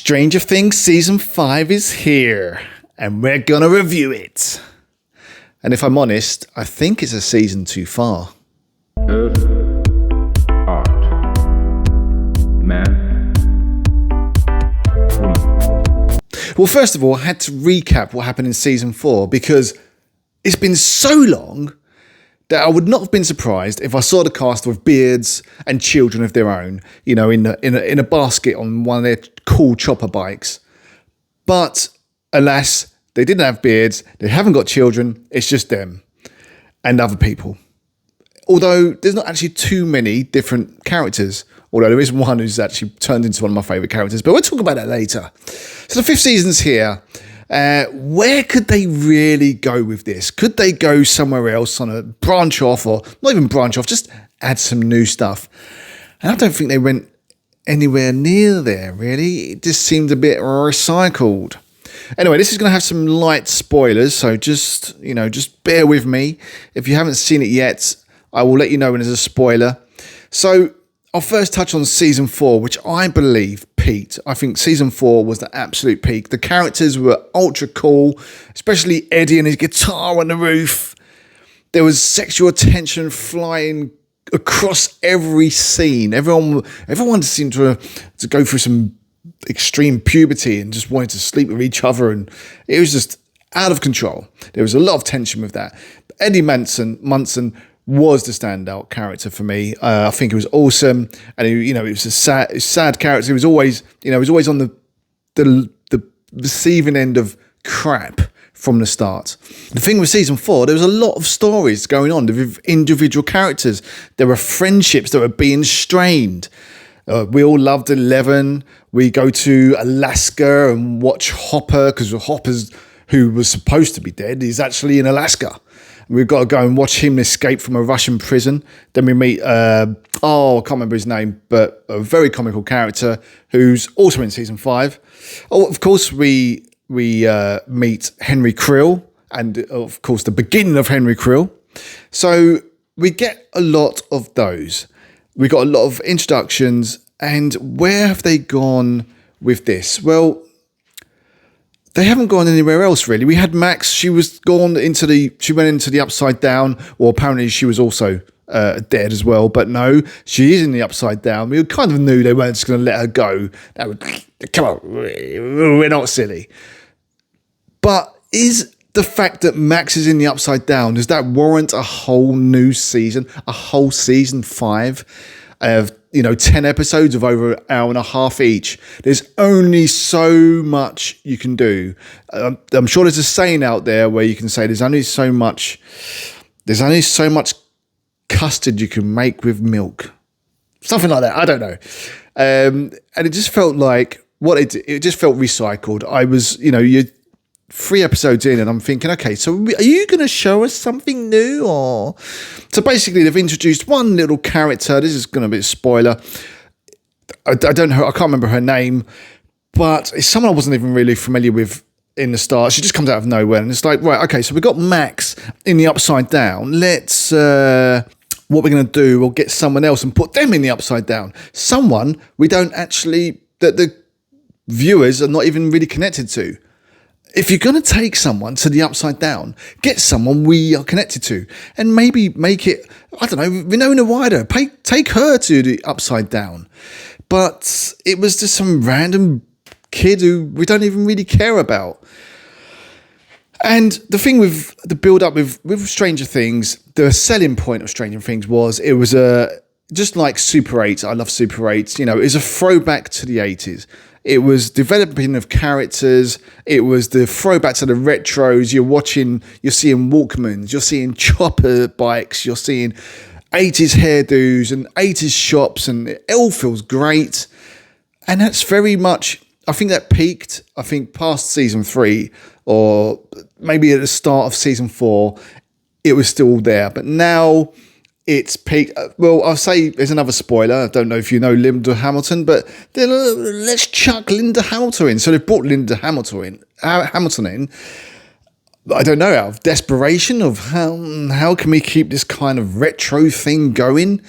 Stranger Things Season 5 is here, and we're gonna review it. And if I'm honest, I think it's a season too far. Earth, art, man, woman. Well, first of all, I had to recap what happened in Season 4 because it's been so long that I would not have been surprised if I saw the cast with beards and children of their own, you know, in a basket on one of their cool chopper bikes. But alas, they didn't have beards, they haven't got children, it's just them and other people. Although there's not actually too many different characters, although there is one who's actually turned into one of my favourite characters, but we'll talk about that later. So the 5th season's here. Where could they really go with this? Could they go somewhere else on a branch off, or not even branch off, just add some new stuff? And I don't think they went anywhere near there, really. It just seemed a bit recycled. Anyway, this is going to have some light spoilers, so just bear with me. If you haven't seen it yet, I will let you know when there's a spoiler. So I'll first touch on Season 4, which I believe peaked. I think Season 4 was the absolute peak. The characters were ultra cool, especially Eddie and his guitar on the roof. There was sexual tension flying across every scene. Everyone seemed to go through some extreme puberty and just wanted to sleep with each other, and it was just out of control. There was a lot of tension with that. Eddie Munson was the standout character for me. I think it was awesome, and it was a sad character. He was always on the receiving end of crap from the start. The thing with Season 4, there was a lot of stories going on with individual characters. There were friendships that were being strained. We all loved Eleven. We go to Alaska and watch Hopper, because Hopper's, who was supposed to be dead, is actually in Alaska. We've got to go and watch him escape from a Russian prison. Then we meet, I can't remember his name, but a very comical character who's also in Season 5. Oh, of course, we meet Henry Krill, and of course, the beginning of Henry Krill. So we get a lot of those. We got a lot of introductions, and where have they gone with this? Well, they haven't gone anywhere else, really. We had Max. She went into the Upside Down. Well, apparently she was also dead as well. But no, she is in the Upside Down. We kind of knew they weren't just going to let her go. Come on, we're not silly. But is the fact that Max is in the Upside Down, does that warrant a whole new season? A whole Season 5 of 10 episodes of over an hour and a half each? There's only so much you can do. I'm sure there's a saying out there where you can say there's only so much custard you can make with milk. Something like that. I don't know. And it just felt like it just felt recycled. I was, you're 3 episodes in and I'm thinking, okay, so are you going to show us something new? Or so basically they've introduced one little character. This is going to be a spoiler. I don't know, I can't remember her name, but it's someone I wasn't even really familiar with in the start. She just comes out of nowhere, and it's like, right, okay, so we've got Max in the Upside Down. Let's what we're going to do, we'll get someone else and put them in the Upside Down. Someone we don't actually, that the viewers are not even really connected to. If you're going to take someone to the Upside Down, get someone we are connected to, and maybe make it, I don't know, Winona Ryder, take her to the Upside Down. But it was just some random kid who we don't even really care about. And the thing with the build-up with Stranger Things, the selling point of Stranger Things was it was just like Super 8. I love Super 8. It was a throwback to the 80s. It was developing of characters. It was the throwback to the retros. You're seeing Walkmans. You're seeing chopper bikes. You're seeing 80s hairdos and 80s shops, and it all feels great. And that's very much, I think that peaked, I think past Season 3, or maybe at the start of Season 4, it was still there. But now it's peaked. Well, I'll say there's another spoiler. I don't know if you know Linda Hamilton, but then let's chuck Linda Hamilton in. So they've brought Linda Hamilton in. I don't know, out of desperation of how can we keep this kind of retro thing going?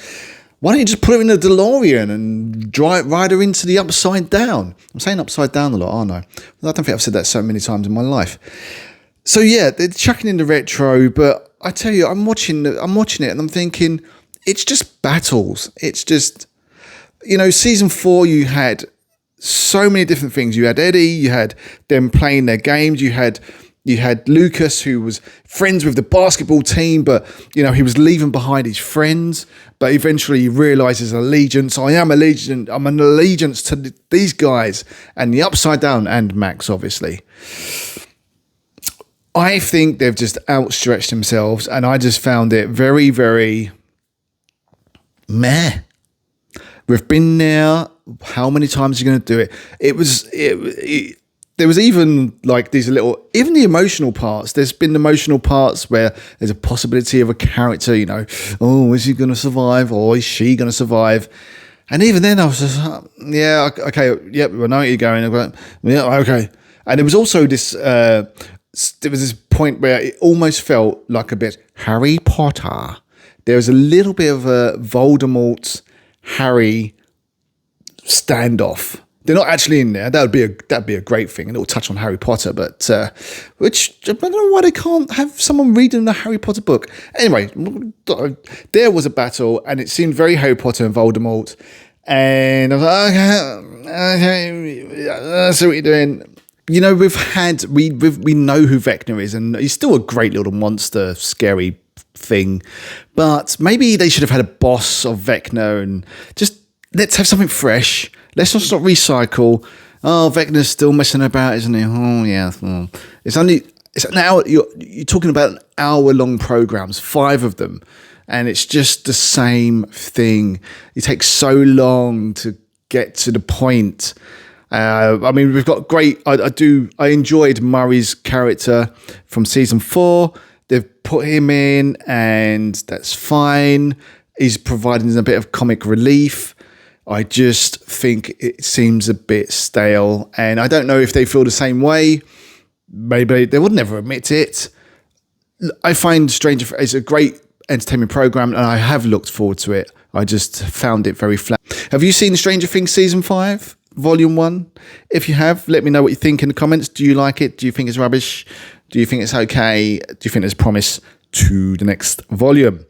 why don't you just put her in a DeLorean and ride her into the Upside Down? I'm saying Upside Down a lot, aren't I? I don't think I've said that so many times in my life. So yeah, they're chucking in the retro, but I tell you, I'm watching it and I'm thinking, it's just battles. It's just, season 4, you had so many different things. You had Eddie, you had them playing their games, you had Lucas, who was friends with the basketball team, but he was leaving behind his friends. But eventually he realizes allegiance. I'm an allegiance to these guys, and the Upside Down, and Max, obviously. I think they've just outstretched themselves, and I just found it very, very meh. We've been there. How many times are you going to do it? There was even like these even the emotional parts. There's been emotional parts where there's a possibility of a character, oh, is he going to survive or is she going to survive? And even then I was just, yeah, okay, yep, I know where you're going. Yeah, okay. And there was also this, there was this point where it almost felt like a bit Harry Potter. There was a little bit of a Voldemort, Harry standoff. They're not actually in there. That'd be a great thing, and it'll touch on Harry Potter. But which I don't know why they can't have someone reading the Harry Potter book. Anyway, there was a battle, and it seemed very Harry Potter and Voldemort. And I was like, okay, I see what you're doing. We know who Vecna is, and he's still a great little monster, scary thing. But maybe they should have had a boss of Vecna, and just let's have something fresh. Let's not recycle. Oh, Vecna's still messing about, isn't he? Oh, yeah. It's an hour. You're talking about hour-long programs, 5 of them, and it's just the same thing. It takes so long to get to the point. We've got great. I enjoyed Murray's character from season 4. They've put him in, and that's fine. He's providing a bit of comic relief. I just think it seems a bit stale, and I don't know if they feel the same way. Maybe they would never admit it. I find Stranger Things a great entertainment program, and I have looked forward to it. I just found it very flat. Have you seen Stranger Things season 5, volume 1? If you have, let me know what you think in the comments. Do you like it? Do you think it's rubbish? Do you think it's okay? Do you think there's promise to the next volume?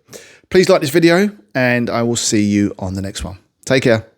Please like this video, and I will see you on the next one. Take care.